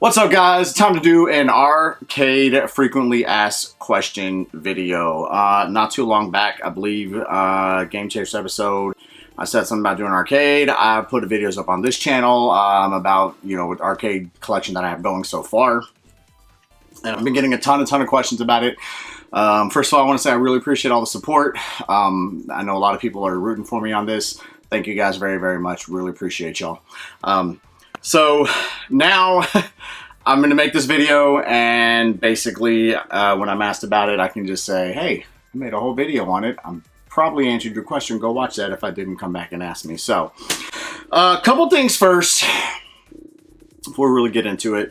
What's up, guys? Time to do an arcade frequently asked question video. Not too long back, I believe, Game Chasers episode, I said something about doing arcade. I put videos up on this channel about, with arcade collection that I have going so far. And I've been getting a ton of questions about it. First of all, I want to say I really appreciate all the support. I know a lot of people are rooting for me on this. Thank you guys very much. Really appreciate y'all. So now I'm going to make this video, and basically when I'm asked about it, I can just say, hey, I made a whole video on it. I'm probably answered your question. Go watch that if I didn't come back and ask me. So a couple things first before we really get into it.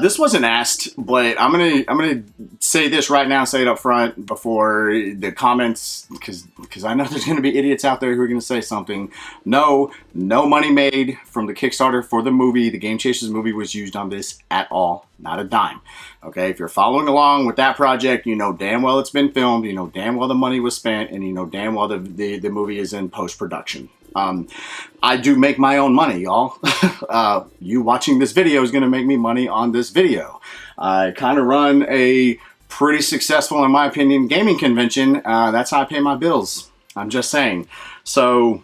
This wasn't asked, but I'm gonna say this right now, say it up front before the comments, because I know there's gonna be idiots out there who are gonna say something. No money made from the Kickstarter for the movie. The Game Chasers movie was used on this at all, not a dime. Okay, if you're following along with that project, you know damn well it's been filmed, you know damn well the money was spent, and you know damn well the movie is in post-production. I do make my own money, y'all. You watching this video is going to make me money on this video. I kind of run a pretty successful, in my opinion, gaming convention. That's how I pay my bills. I'm just saying. So,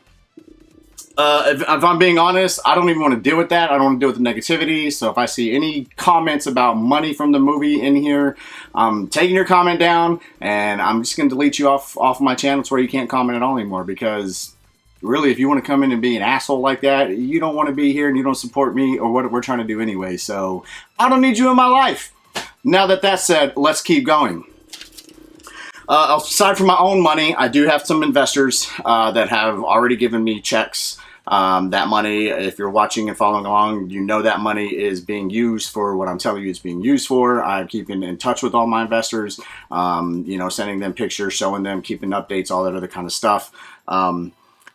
if I'm being honest, I don't even want to deal with that. I don't want to deal with the negativity. So if I see any comments about money from the movie in here, I'm taking your comment down, and I'm just going to delete you off my channel to where you can't comment at all anymore, because really, if you want to come in and be an asshole like that, you don't want to be here and you don't support me or what we're trying to do anyway. So I don't need you in my life. Now that that's said, let's keep going. Aside from my own money, I do have some investors that have already given me checks. That money, if you're watching and following along, you know that money is being used for what I'm telling you it's being used for. I'm keeping in touch with all my investors, sending them pictures, showing them, keeping updates, all that other kind of stuff.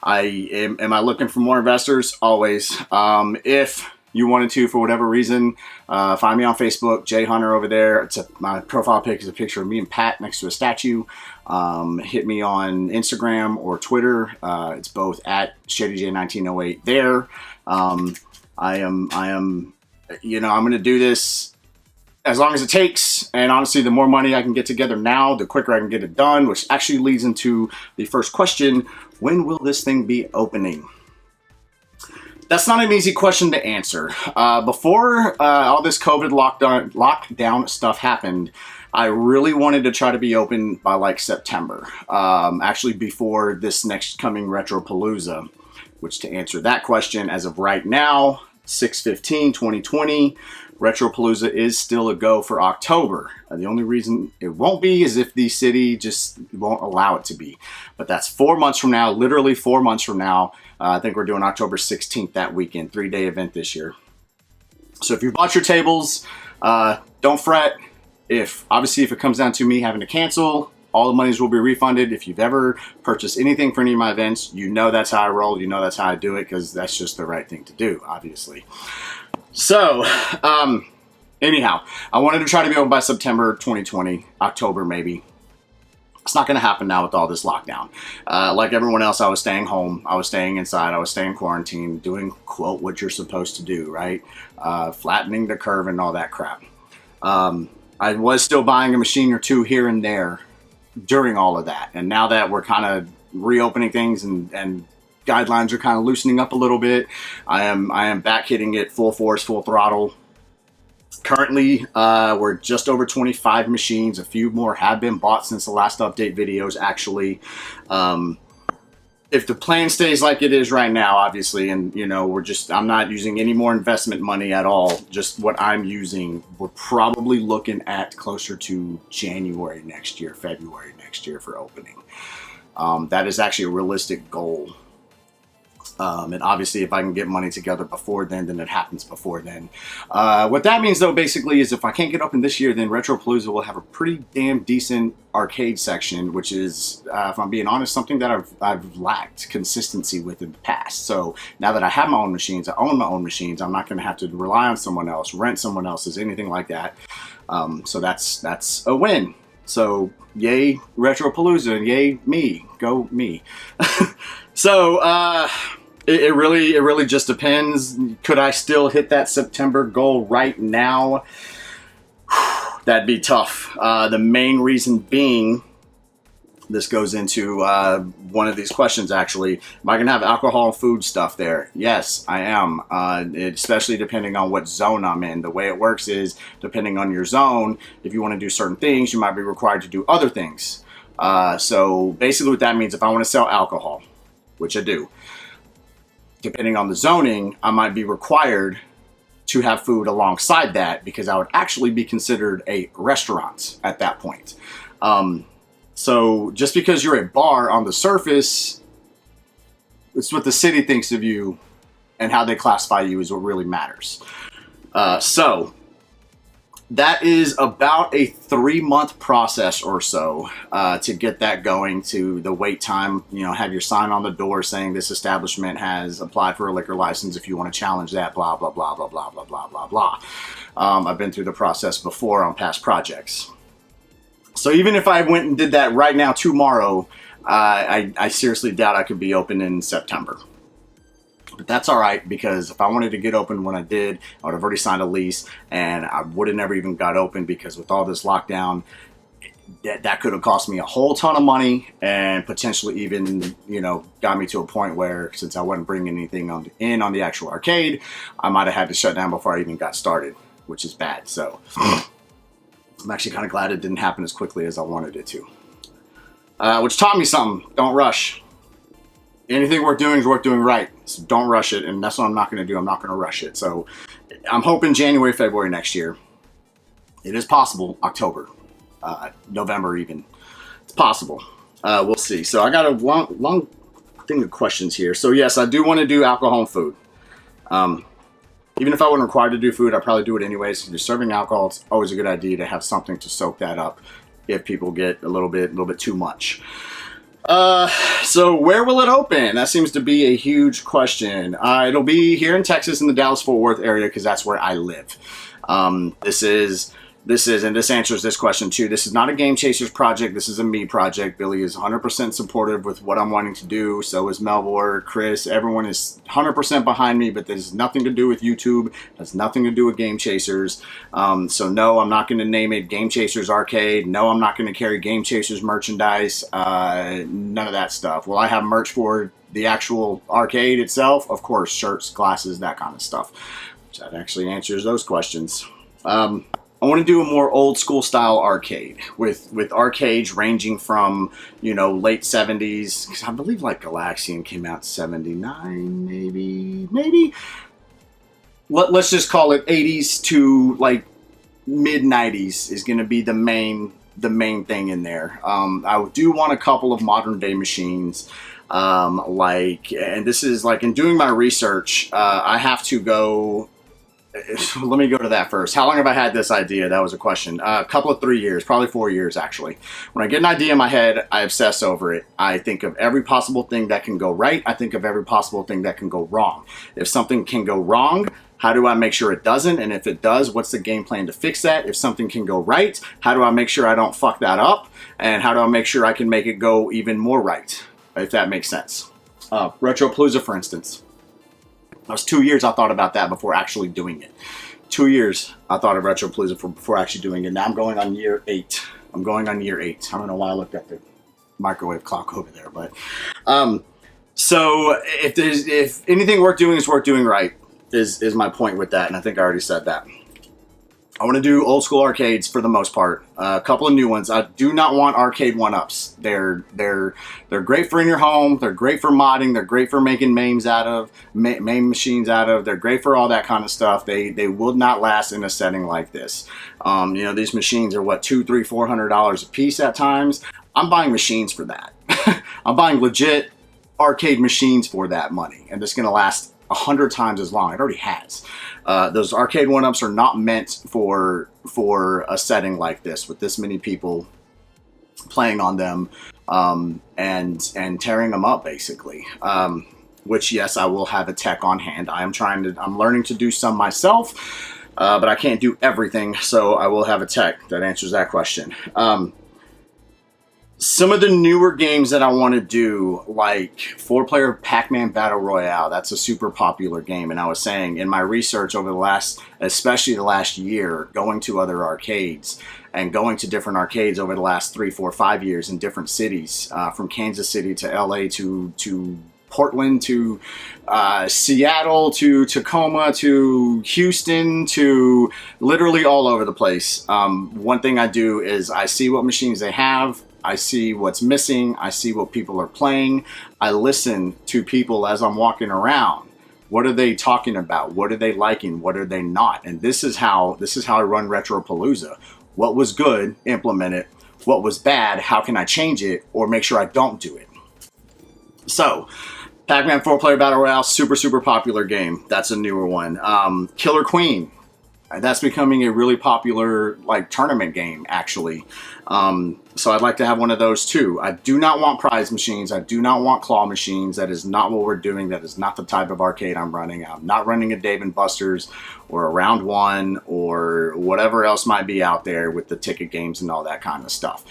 Am I looking for more investors? Always. If you wanted to, for whatever reason, find me on Facebook, Jay Hunter over there. My profile pic is a picture of me and Pat next to a statue. Hit me on Instagram or Twitter. It's both at ShadyJ1908 there. I'm going to do this as long as it takes, and honestly, the more money I can get together now, the quicker I can get it done, which actually leads into the first question: when will this thing be opening? That's not an easy question to answer. Before all this COVID lockdown stuff happened, I really wanted to try to be open by like September, actually before this next coming RETROPALOOZA, which, to answer that question, as of right now, 6/15/2020, RETROPALOOZA is still a go for October. The only reason it won't be is if the city just won't allow it to be. But that's 4 months from now, literally 4 months from now. I think we're doing October 16th that weekend, 3-day event this year. So if you bought your tables, don't fret. Obviously, if it comes down to me having to cancel, all the monies will be refunded. If you've ever purchased anything for any of my events, you know that's how I roll. You know that's how I do it, because that's just the right thing to do, obviously. So, anyhow, I wanted to try to be open by September 2020, October maybe. It's not going to happen now with all this lockdown. Like everyone else, I was staying home. I was staying inside. I was staying quarantined, doing, quote, what you're supposed to do, right? Flattening the curve and all that crap. I was still buying a machine or two here and there during all of that. And now that we're kind of reopening things and guidelines are kind of loosening up a little bit, I am back hitting it full force, full throttle. Currently, we're just over 25 machines. A few more have been bought since the last update videos, actually. If the plan stays like it is right now, obviously, and I'm not using any more investment money at all, just what I'm using, we're probably looking at closer to January next year, February next year for opening. That is actually a realistic goal. And obviously, if I can get money together before then it happens before then. What that means, though, basically, is if I can't get open this year, then RETROPALOOZA will have a pretty damn decent arcade section, which is, if I'm being honest, something that I've lacked consistency with in the past. So now that I have my own machines, I own my own machines, I'm not going to have to rely on someone else, rent someone else's, anything like that. So that's a win. So yay RETROPALOOZA, and yay me, go me. So It really just depends. Could I still hit that September goal right now? That'd be tough. The main reason being, this goes into one of these questions actually. Am I going to have alcohol and food stuff there? Yes, I am. Especially depending on what zone I'm in. The way it works is, depending on your zone, if you want to do certain things, you might be required to do other things. So basically what that means, if I want to sell alcohol, which I do, depending on the zoning, I might be required to have food alongside that, because I would actually be considered a restaurant at that point. So just because you're a bar on the surface, it's what the city thinks of you and how they classify you is what really matters. So that is about a 3-month process or so to get that going, to the wait time, have your sign on the door saying this establishment has applied for a liquor license. If you want to challenge that, blah, blah, blah, blah, blah, blah, blah, blah, blah. I've been through the process before on past projects. So even if I went and did that right now, tomorrow, I seriously doubt I could be open in September. But that's all right, because if I wanted to get open when I did, I would have already signed a lease, and I would have never even got open, because with all this lockdown, that could have cost me a whole ton of money, and potentially even, got me to a point where, since I wasn't bringing anything on the actual arcade, I might have had to shut down before I even got started, which is bad. So I'm actually kind of glad it didn't happen as quickly as I wanted it to. Which taught me something. Don't rush. Anything worth doing is worth doing right. So don't rush it, and that's what I'm not going to do. I'm not going to rush it. So I'm hoping January, February next year. It is possible. October, November even. It's possible. We'll see. So I got a long thing of questions here. So yes, I do want to do alcohol and food. Even if I wasn't required to do food, I'd probably do it anyways. If you're serving alcohol, it's always a good idea to have something to soak that up if people get a little bit too much. So where will it open? That seems to be a huge question. It'll be here in Texas, in the Dallas-Fort Worth area, because that's where I live. And this answers this question too. This is not a Game Chasers project. This is a me project. Billy is 100% supportive with what I'm wanting to do. So is Melvor, Chris. Everyone is 100% behind me, but this has nothing to do with YouTube. It has nothing to do with Game Chasers. So no, I'm not going to name it Game Chasers Arcade. No, I'm not going to carry Game Chasers merchandise. None of that stuff. Will I have merch for the actual arcade itself? Of course, shirts, glasses, that kind of stuff. Which that actually answers those questions. I want to do a more old school style arcade with arcades ranging from, late 70s, because I believe like Galaxian came out 79, maybe. Let's just call it 80s to like mid 90s is going to be the main thing in there. I do want a couple of modern day machines. And this is like, in doing my research, I have to go. Let me go to that first. How long have I had this idea? That was a question. A couple of 3 years, probably 4 years actually. When I get an idea in my head, I obsess over it. I think of every possible thing that can go right. I think of every possible thing that can go wrong. If something can go wrong, how do I make sure it doesn't? And if it does, what's the game plan to fix that? If something can go right, how do I make sure I don't fuck that up? And how do I make sure I can make it go even more right? If that makes sense. RETROPALOOZA, for instance. That was 2 years I thought about that before actually doing it. 2 years I thought of RETROPALOOZA before actually doing it. Now I'm going on year 8. I don't know why I looked at the microwave clock over there, but so if anything worth doing is worth doing right is my point with that, and I think I already said that. I want to do old school arcades for the most part. A couple of new ones. I do not want arcade one-ups. They're great for in your home. They're great for modding. They're great for making machines out of. They're great for all that kind of stuff. They will not last in a setting like this. These machines are what, $200, $300, $400 a piece at times. I'm buying machines for that. I'm buying legit arcade machines for that money, and it's going to last 100 times as long. It already has. Those arcade one-ups are not meant for a setting like this with this many people playing on them and tearing them up basically. Which yes, I will have a tech on hand. I'm learning to do some myself, but I can't do everything, so I will have a tech. That answers that question. Some of the newer games that I want to do, like 4-player Pac-Man Battle Royale, that's a super popular game. And I was saying in my research over the last, especially the last year, going to other arcades and going to different arcades over the last 3, 4, 5 years in different cities, from Kansas City to LA to Portland to Seattle to Tacoma to Houston to literally all over the place. One thing I do is I see what machines they have. I see what's missing. I see what people are playing. I listen to people as I'm walking around. What are they talking about? What are they liking? What are they not? And this is how I run Retropalooza. What was good, implement it. What was bad, how can I change it or make sure I don't do it? So, Pac-Man 4-player Battle Royale, super popular game. That's a newer one. Killer Queen. That's becoming a really popular tournament game, actually. So I'd like to have one of those too. I do not want prize machines. I do not want claw machines. That is not what we're doing. That is not the type of arcade I'm running. I'm not running a Dave & Buster's or a Round One or whatever else might be out there with the ticket games and all that kind of stuff.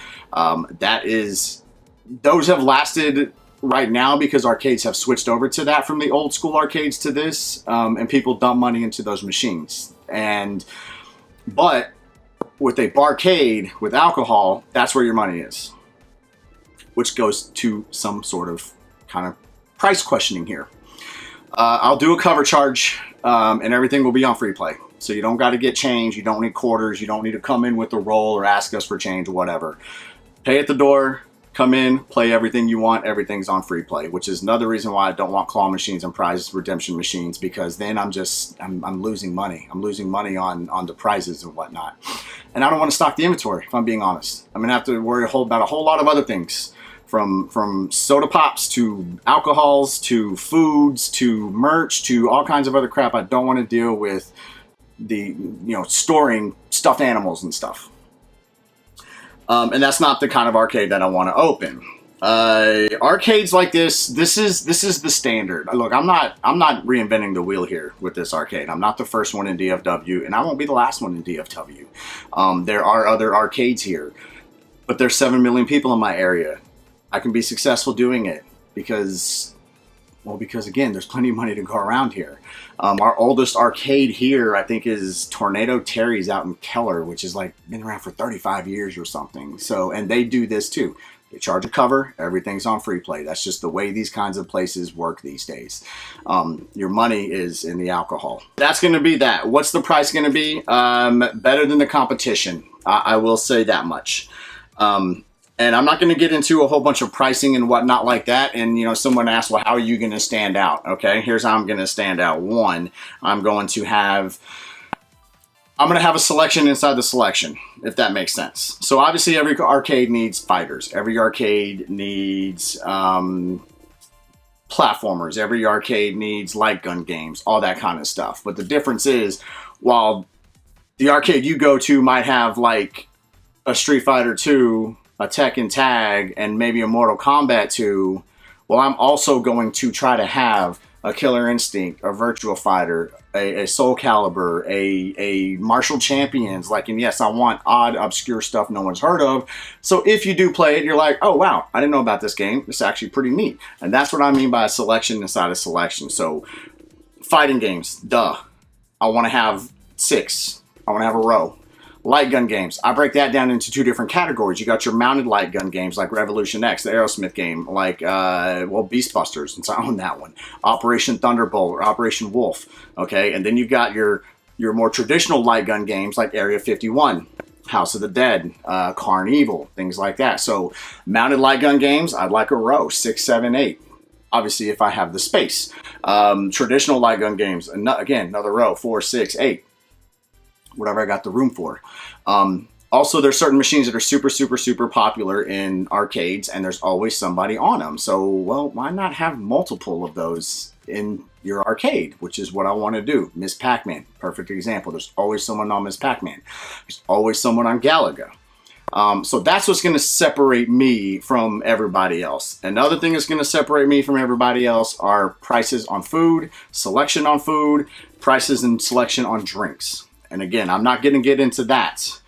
Those have lasted right now because arcades have switched over to that from the old school arcades to this, and people dump money into those machines. But with a barcade with alcohol, that's where your money is, which goes to some sort of kind of price questioning here. I'll do a cover charge, and everything will be on free play. So you don't got to get change. You don't need quarters. You don't need to come in with a roll or ask us for change or whatever. Pay at the door. Come in, play everything you want, everything's on free play, which is another reason why I don't want claw machines and prize redemption machines, because then I'm losing money. I'm losing money on the prizes and whatnot. And I don't want to stock the inventory, if I'm being honest. I'm going to have to worry about a whole lot of other things, from soda pops to alcohols to foods to merch to all kinds of other crap. I don't want to deal with storing stuffed animals and stuff. And that's not the kind of arcade that I want to open. Arcades like this is the standard. Look, I'm not reinventing the wheel here with this arcade. I'm not the first one in DFW, and I won't be the last one in DFW. There are other arcades here, but there's 7 million people in my area. I can be successful doing it because again, there's plenty of money to go around here. Our oldest arcade here, I think, is Tornado Terry's out in Keller, which is been around for 35 years or something. So, and they do this too. They charge a cover, everything's on free play. That's just the way these kinds of places work these days. Your money is in the alcohol. That's going to be that. What's the price going to be? Better than the competition. I will say that much. And I'm not going to get into a whole bunch of pricing and whatnot like that. And, someone asked, well, how are you going to stand out? Okay, here's how I'm going to stand out. One, I'm going to have a selection inside the selection, if that makes sense. So obviously every arcade needs fighters. Every arcade needs platformers. Every arcade needs light gun games, all that kind of stuff. But the difference is, while the arcade you go to might have a Street Fighter 2, a Tekken Tag, and maybe a Mortal Kombat 2, well, I'm also going to try to have a Killer Instinct, a Virtua Fighter, a Soul Calibur, a Martial Champions, and yes, I want odd, obscure stuff no one's heard of. So if you do play it, you're like, oh wow, I didn't know about this game. It's actually pretty neat. And that's what I mean by a selection inside a selection. So fighting games, duh. I want to have 6. I want to have a row. Light gun games, I break that down into 2 different categories. You got your mounted light gun games like Revolution X, the Aerosmith game, Beast Busters, since I own that one. Operation Thunderbolt or Operation Wolf, okay? And then you've got your more traditional light gun games like Area 51, House of the Dead, Carnival, things like that. So mounted light gun games, I'd like a row, 6, 7, 8. Obviously, if I have the space. Traditional light gun games, again, another row, 4, 6, 8. Whatever I got the room for. Also, there's certain machines that are super popular in arcades, and there's always somebody on them. So, well, why not have multiple of those in your arcade, which is what I want to do. Miss Pac-Man, perfect example. There's always someone on Miss Pac-Man. There's always someone on Galaga. So that's what's going to separate me from everybody else. Another thing that's going to separate me from everybody else are prices on food, selection on food, prices and selection on drinks. And again, I'm not going to get into that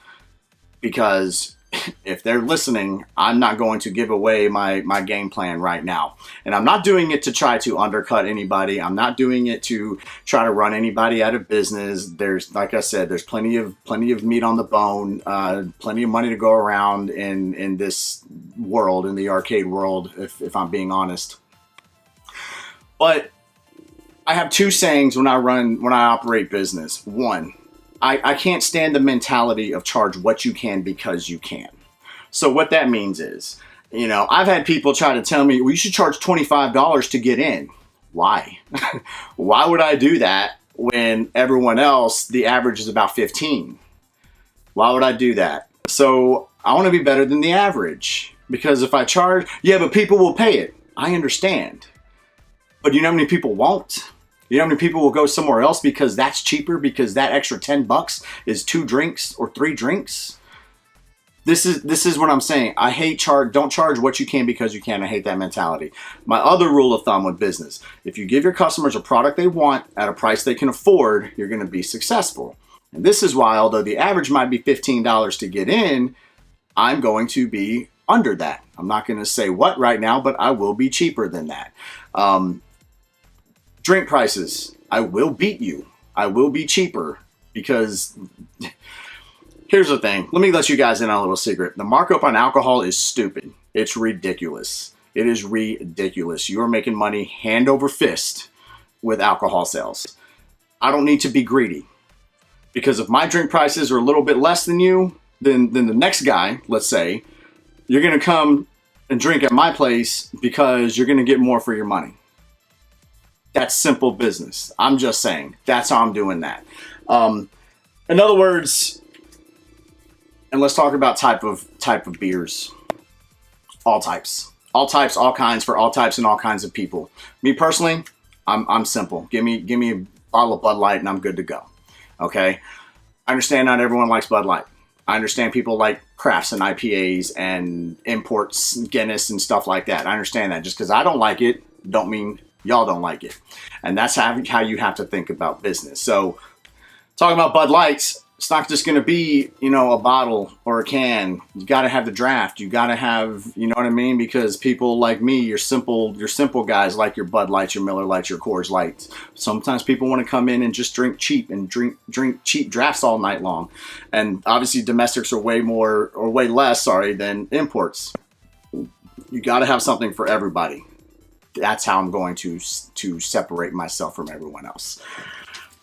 because if they're listening, I'm not going to give away my game plan right now. And I'm not doing it to try to undercut anybody. I'm not doing it to try to run anybody out of business. There's, like I said, there's plenty of meat on the bone, plenty of money to go around in this world, in the arcade world, if I'm being honest. But I have two sayings when I operate business. One, I can't stand the mentality of charge what you can because you can. So what that means is, you know, I've had people try to tell me, well, you should charge $25 to get in. Why? Why would I do that when everyone else, the average is about 15? Why would I do that? So I want to be better than the average, because if I charge, yeah, but people will pay it. I understand. But you know how many people won't? You know how many people will go somewhere else because that's cheaper, because that extra $10 is 2 drinks or 3 drinks? This is what I'm saying. I hate don't charge what you can because you can. I hate that mentality. My other rule of thumb with business, if you give your customers a product they want at a price they can afford, you're going to be successful. And this is why, although the average might be $15 to get in, I'm going to be under that. I'm not going to say what right now, but I will be cheaper than that. Drink prices, I will beat you. I will be cheaper, because here's the thing. Let me let you guys in on a little secret. The markup on alcohol is stupid. It's ridiculous. It is ridiculous. You are making money hand over fist with alcohol sales. I don't need to be greedy, because if my drink prices are a little bit less than you, then the next guy, let's say, you're going to come and drink at my place because you're going to get more for your money. That's simple business. I'm just saying. That's how I'm doing that. In other words, and let's talk about type of beers. All types, all kinds, for all types and all kinds of people. Me personally, I'm simple. Give me a bottle of Bud Light and I'm good to go. Okay. I understand not everyone likes Bud Light. I understand people like crafts and IPAs and imports, Guinness and stuff like that. I understand that. Just because I don't like it, don't mean y'all don't like it. And that's how you have to think about business. So talking about Bud Lights, it's not just going to be, you know, a bottle or a can. You got to have the draft. You got to have, you know what I mean? Because people like me, you're simple guys, like your Bud Lights, your Miller Lights, your Coors Lights. Sometimes people want to come in and just drink cheap and drink cheap drafts all night long. And obviously domestics are way less than imports. You got to have something for everybody. That's how I'm going to separate myself from everyone else.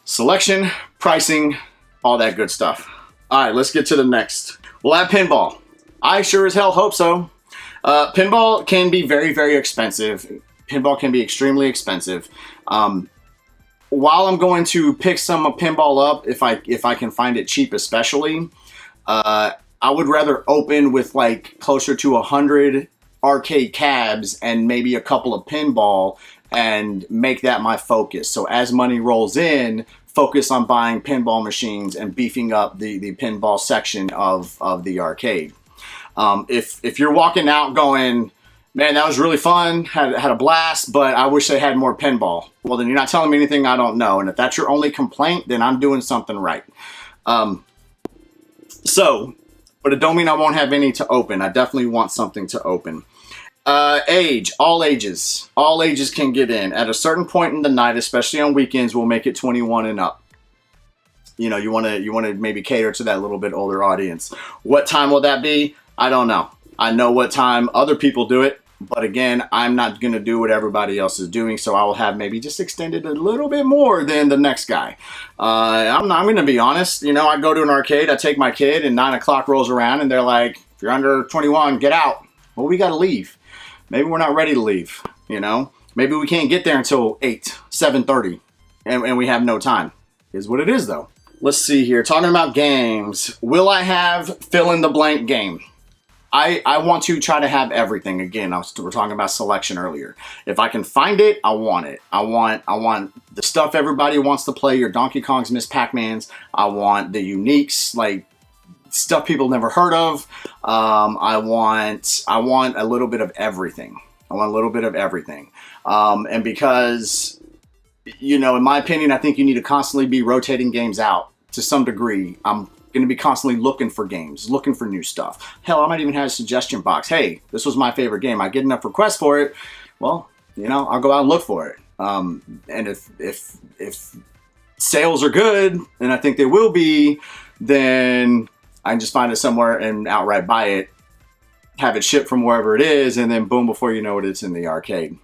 Selection, pricing, all that good stuff. All right, let's get to the next. We'll have pinball. I sure as hell hope so. Pinball can be very, very expensive. Pinball can be extremely expensive. While I'm going to pick some pinball up, if I can find it cheap, especially, I would rather open with like closer to 100 arcade cabs and maybe a couple of pinball and make that my focus. So as money rolls in, focus on buying pinball machines and beefing up the pinball section of the arcade. If you're walking out going, man, that was really fun, had a blast, but I wish they had more pinball, well, then you're not telling me anything I don't know. And if that's your only complaint, then I'm doing something right. But it don't mean I won't have any to open. I definitely want something to open. Age, all ages can get in. At a certain point in the night, especially on weekends, we'll make it 21 and up. You know, you want to maybe cater to that little bit older audience. What time will that be? I don't know. I know what time other people do it, but again, I'm not going to do what everybody else is doing, so I will have maybe just extended a little bit more than the next guy. I'm going to be honest. You know, I go to an arcade, I take my kid, and 9 o'clock rolls around, and they're like, if you're under 21, get out. Well, we got to leave. Maybe we're not ready to leave, you know? Maybe we can't get there until 8, 7:30, and we have no time. Is what it is, though. Let's see here. Talking about games. Will I have fill-in-the-blank game? I want to try to have everything. Again, we're talking about selection earlier. If I can find it, I want it. I want the stuff everybody wants to play, your Donkey Kongs, Miss Pac-Mans. I want the uniques, like stuff people never heard of. I want a little bit of everything. And because, you know, in my opinion, I think you need to constantly be rotating games out to some degree. I'm going to be constantly looking for games, looking for new stuff. Hell, I might even have a suggestion box. Hey, this was my favorite game. I get enough requests for it. Well, you know, I'll go out and look for it. And if sales are good, and I think they will be, then I can just find it somewhere and outright buy it, have it shipped from wherever it is, and then boom, before you know it, it's in the arcade.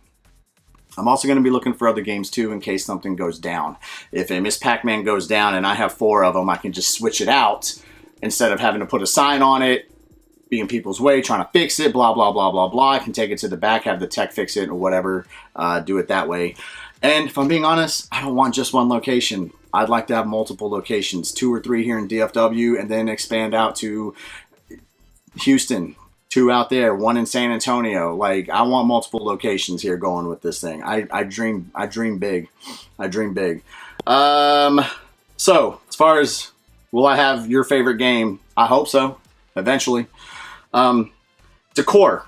I'm also going to be looking for other games too in case something goes down. If a Miss Pac-Man goes down and I have 4 of them, I can just switch it out instead of having to put a sign on it, be in people's way, trying to fix it, blah, blah, blah, blah, blah. I can take it to the back, have the tech fix it or whatever, do it that way. And if I'm being honest, I don't want just one location. I'd like to have multiple locations, 2 or 3 here in DFW, and then expand out to Houston, 2 out there, 1 in San Antonio. Like, I want multiple locations here going with this thing. I dream big. I dream big. So as far as will I have your favorite game? I hope so. Eventually. Decor.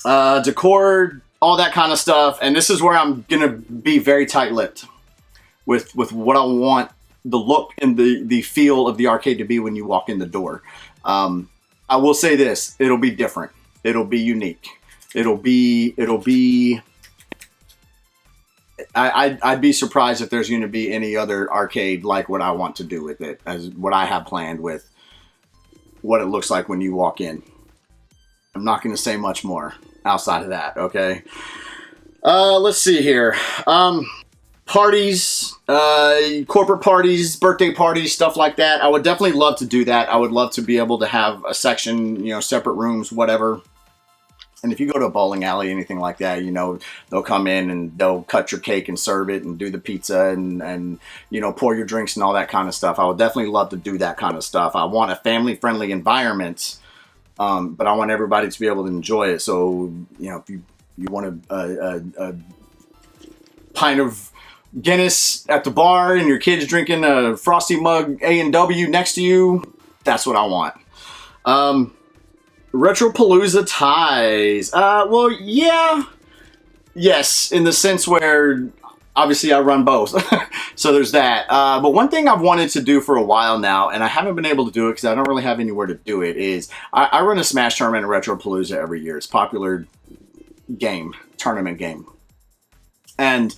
Decor, all that kind of stuff. And this is where I'm gonna be very tight-lipped with what I want the look and the feel of the arcade to be when you walk in the door. I will say this, it'll be different. It'll be unique. I'd be surprised if there's going to be any other arcade like what I want to do with it, as what I have planned with what it looks like when you walk in. I'm not going to say much more outside of that, okay? Let's see here. Parties, corporate parties, birthday parties, stuff like that. I would definitely love to do that. I would love to be able to have a section, you know, separate rooms, whatever. And if you go to a bowling alley, anything like that, you know, they'll come in and they'll cut your cake and serve it and do the pizza and you know, pour your drinks and all that kind of stuff. I would definitely love to do that kind of stuff. I want a family-friendly environment, but I want everybody to be able to enjoy it. So, you know, if you want a pint of Guinness at the bar and your kid's drinking a Frosty mug A&W next to you, that's what I want. RETROPALOOZA ties. Well, yeah. Yes, in the sense where obviously I run both. So there's that. But one thing I've wanted to do for a while now, and I haven't been able to do it because I don't really have anywhere to do it, is I run a Smash tournament at RETROPALOOZA every year. It's a popular game, tournament game. And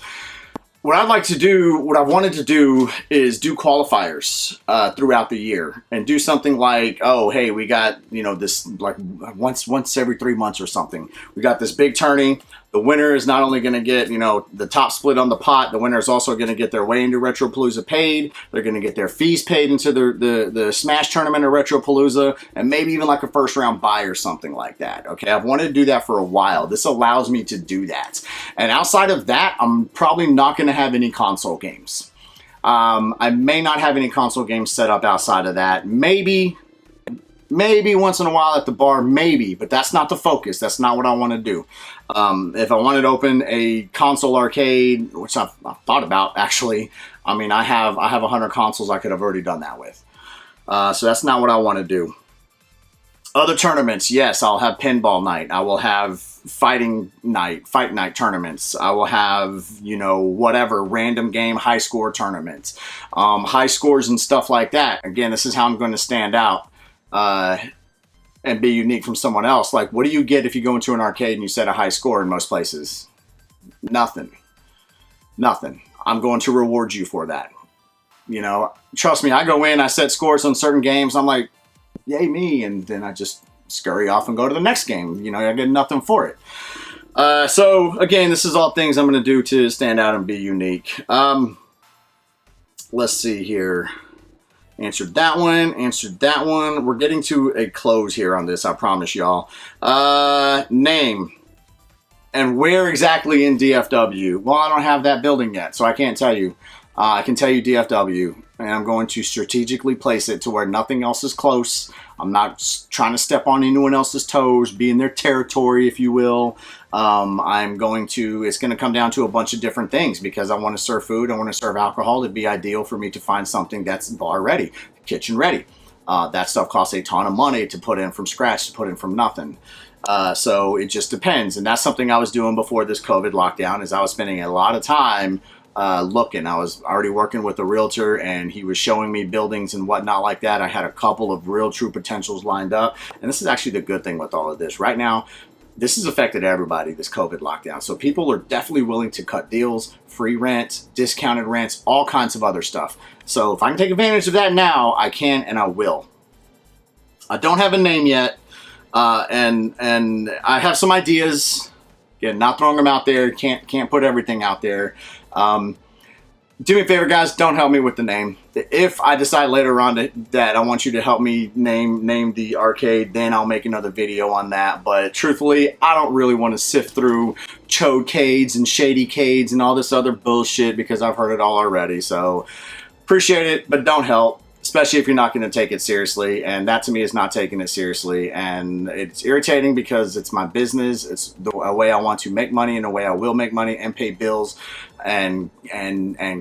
what I'd like to do, what I wanted to do is do qualifiers throughout the year and do something like, oh, hey, we got, you know, this like once every 3 months or something. We got this big tourney. The winner is not only going to get, you know, the top split on the pot, the winner is also going to get their way into RETROPALOOZA paid. They're going to get their fees paid into the Smash tournament at RETROPALOOZA, and maybe even like a first round buy or something like that. Okay, I've wanted to do that for a while. This allows me to do that. And outside of that, I'm probably not going to have any console games. I may not have any console games set up outside of that. Maybe once in a while at the bar, maybe, but that's not the focus. That's not what I want to do. If I wanted to open a console arcade, which I've thought about actually, I mean, I have 100 consoles I could have already done that with. So that's not what I want to do. Other tournaments, yes, I'll have pinball night. I will have fight night tournaments. I will have, you know, whatever, random game high score tournaments, high scores and stuff like that. Again, this is how I'm going to stand out. And be unique from someone else. Like, what do you get if you go into an arcade and you set a high score in most places? Nothing. Nothing. I'm going to reward you for that. You know, trust me, I go in, I set scores on certain games, I'm like, yay me, and then I just scurry off and go to the next game. You know, I get nothing for it. So, again, this is all things I'm going to do to stand out and be unique. Let's see here. Answered that one, answered that one. We're getting to a close here on this, I promise y'all. Name. And where exactly in DFW? Well, I don't have that building yet, so I can't tell you. I can tell you DFW, and I'm going to strategically place it to where nothing else is close. I'm not trying to step on anyone else's toes, be in their territory, if you will. It's going to come down to a bunch of different things because I want to serve food, I want to serve alcohol. It'd be ideal for me to find something that's bar ready, kitchen ready. That stuff costs a ton of money to put in from scratch, to put in from nothing. So it just depends. And that's something I was doing before this COVID lockdown, is I was spending a lot of time looking. I was already working with a realtor, and he was showing me buildings and whatnot like that. I had a couple of real true potentials lined up, and this is actually the good thing with all of this. Right now, this has affected everybody, this COVID lockdown. So people are definitely willing to cut deals, free rent, discounted rents, all kinds of other stuff. So if I can take advantage of that now, I can and I will. I don't have a name yet, and I have some ideas. Again, not throwing them out there. Can't put everything out there. Do me a favor, guys. Don't help me with the name. If I decide later on that I want you to help me name the arcade, then I'll make another video on that. But truthfully, I don't really want to sift through Chodecades and Shadykades and all this other bullshit because I've heard it all already. So appreciate it, but don't help. Especially if you're not going to take it seriously, and that to me is not taking it seriously, and it's irritating because it's my business. It's a way I want to make money and a way I will make money and pay bills and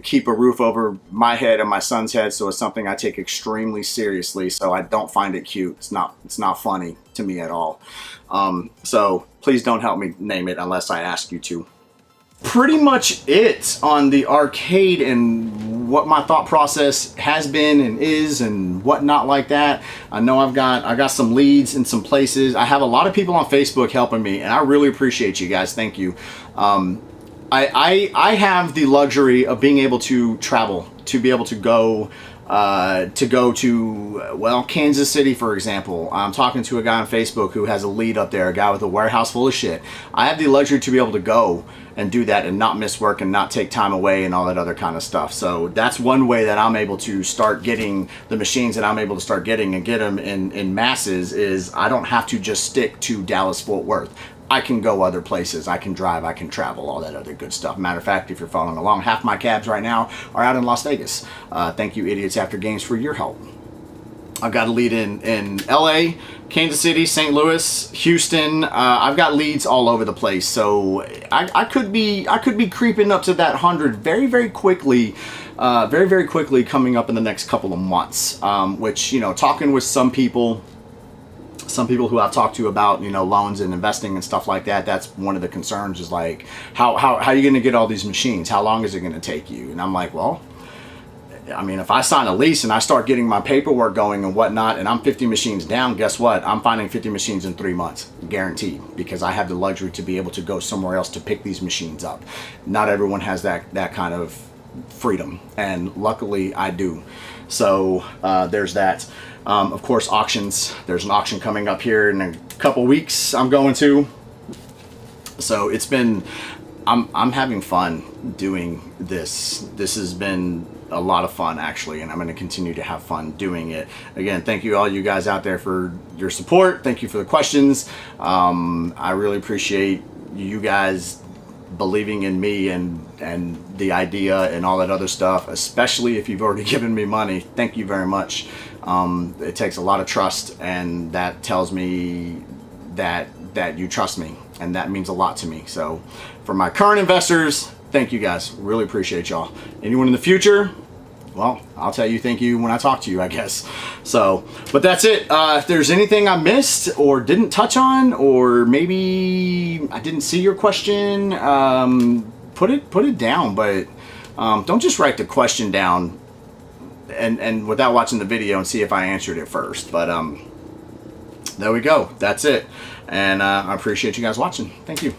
keep a roof over my head and my son's head. So it's something I take extremely seriously. So I don't find it cute. It's not funny to me at all. So please don't help me name it unless I ask you to. Pretty much it on the arcade and what my thought process has been and is and whatnot like that. I know I got some leads in some places. I have a lot of people on Facebook helping me, and I really appreciate you guys. Thank you. I have the luxury of being able to travel, to be able to go to, well, Kansas City, for example. I'm talking to a guy on Facebook who has a lead up there, a guy with a warehouse full of shit. I have the luxury to be able to go and do that and not miss work and not take time away and all that other kind of stuff. So that's one way that I'm able to start getting the machines that I'm able to start getting and get them in masses is I don't have to just stick to Dallas-Fort Worth. I can go other places. I can drive. I can travel. All that other good stuff. Matter of fact, if you're following along, half my cabs right now are out in Las Vegas. Thank you, Idiots After Games, for your help. I've got a lead in LA, Kansas City, St. Louis, Houston. I've got leads all over the place. So I could be creeping up to that 100 very quickly. Very quickly coming up in the next couple of months. Which, you know, talking with some people who I've talked to about, you know, loans and investing and stuff like that, that's one of the concerns is like, how are you going to get all these machines? How long is it going to take you? And I'm like, well, I mean, if I sign a lease and I start getting my paperwork going and whatnot, and I'm 50 machines down, guess what? I'm finding 50 machines in 3 months, guaranteed, because I have the luxury to be able to go somewhere else to pick these machines up. Not everyone has that kind of freedom, and luckily I do. So there's that. Of course, auctions. There's an auction coming up here in a couple weeks I'm going to. So it's been, I'm having fun doing this. This has been a lot of fun, actually, and I'm going to continue to have fun doing it. Again, thank you all you guys out there for your support. Thank you for the questions. I really appreciate you guys believing in me and the idea and all that other stuff, especially if you've already given me money. Thank you very much. It takes a lot of trust, and that tells me that you trust me, and that means a lot to me. So for my current investors, thank you guys. Really appreciate y'all. Anyone in the future, well, I'll tell you thank you when I talk to you, I guess. So, but that's it. If there's anything I missed or didn't touch on, or maybe I didn't see your question, put it down, but don't just write the question down and without watching the video and see if I answered it first. But there we go. That's it. And I appreciate you guys watching. Thank you.